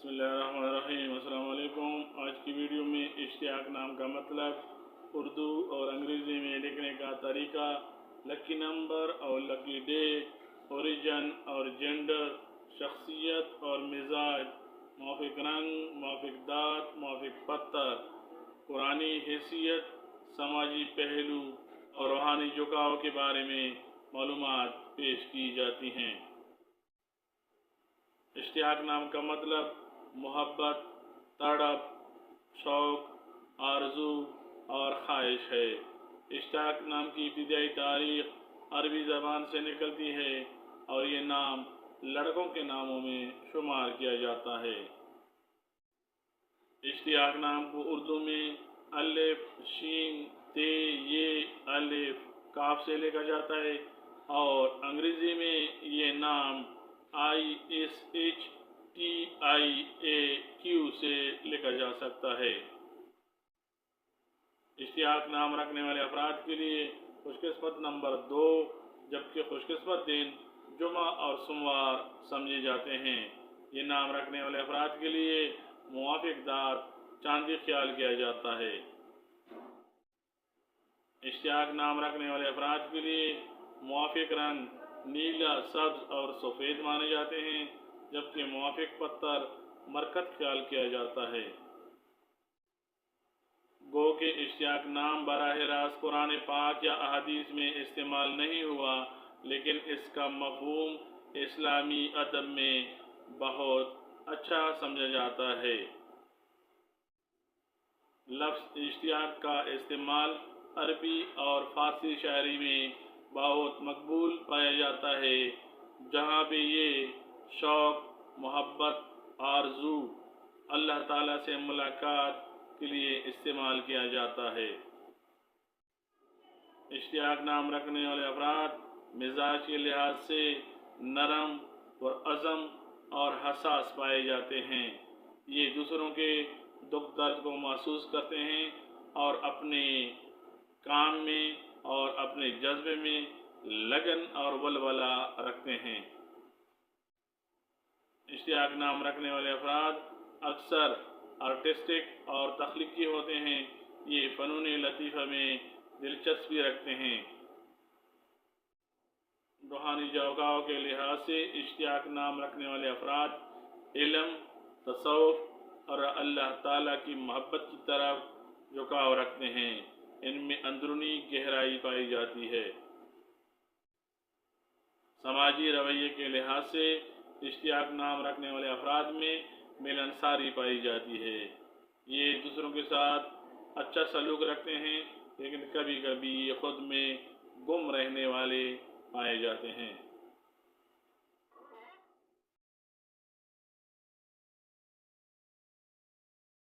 बिस्मिल्लाहिर्रहमानिर्रहीम। अस्सलाम वालेकुम। आज की वीडियो में इश्तियाक नाम का मतलब, उर्दू और अंग्रेज़ी में लिखने का तरीका, लकी नंबर और लकी डे, ओरिजिन और जेंडर, शख्सियत और मिजाज, मौफिक रंग, मौफिक दात, मौफिक पत्थर, कुरानी हैसियत, समाजी पहलू और रूहानी झुकाव के बारे में मालूमात पेश की जाती हैं। इश्तियाक नाम का मतलब मोहब्बत, तड़प, शौक, आरज़ू और ख्वाहिश है। इश्तियाक नाम की इब्तिदाई तारीख़ अरबी ज़बान से निकलती है और ये नाम लड़कों के नामों में शुमार किया जाता है। इश्तियाक नाम को उर्दू में अलिफ, शीन, ते, ये, अलिफ, काफ से लिखा जाता है और अंग्रेज़ी में ये नाम ISHTIAQ से लिखा जा सकता है। इश्तियाक नाम रखने वाले अफराद के लिए खुशकिस्मत नंबर 2, जबकि खुशकिस्मत दिन जुमा और सोमवार समझे जाते हैं। ये नाम रखने वाले अफराद के लिए मुवाफिक दात चांदी ख्याल किया जाता है। इश्तियाक नाम रखने वाले अफराद के लिए मुवाफिक रंग नीला, सब्ज और सफ़ेद माने जाते हैं, जबकि मुवाफिक पत्थर मरकत ख्याल किया जाता है। गो के इश्तियाक नाम बराह रास्त कुरान पाक या अहादीस में इस्तेमाल नहीं हुआ, लेकिन इसका मफ़हूम इस्लामी अदब में बहुत अच्छा समझा जाता है। लफ्ज़ इश्तियाक का इस्तेमाल अरबी और फ़ारसी शायरी में बहुत मकबूल पाया जाता है, जहाँ भी ये शौक़, मोहब्बत, आरज़ू, अल्लाह ताला से मुलाकात के लिए इस्तेमाल किया जाता है। इश्तियाक नाम रखने वाले अफराद मिजाज के लिहाज से नरम और अज़म और हसास पाए जाते हैं। ये दूसरों के दुख दर्द को महसूस करते हैं और अपने काम में और अपने जज्बे में लगन और वलवला रखते हैं। इश्तियाक नाम रखने वाले अफराद अक्सर आर्टिस्टिक और तख्लीकी होते हैं। ये फ़नून लतीफ़ा में दिलचस्पी रखते हैं। रूहानी झुकाव के लिहाज से इश्तियाक नाम रखने वाले अफराद इल्म, तसव्वुफ़ और अल्लाह ताला की मोहब्बत की तरफ झुकाव रखते हैं। इनमें अंदरूनी गहराई पाई जाती है। समाजी रवैये के लिहाज से इश्तियाक नाम रखने वाले अफराद में मिलनसारी पाई जाती है। ये दूसरों के साथ अच्छा सलूक रखते हैं, लेकिन कभी कभी ये खुद में गुम रहने वाले पाए जाते हैं।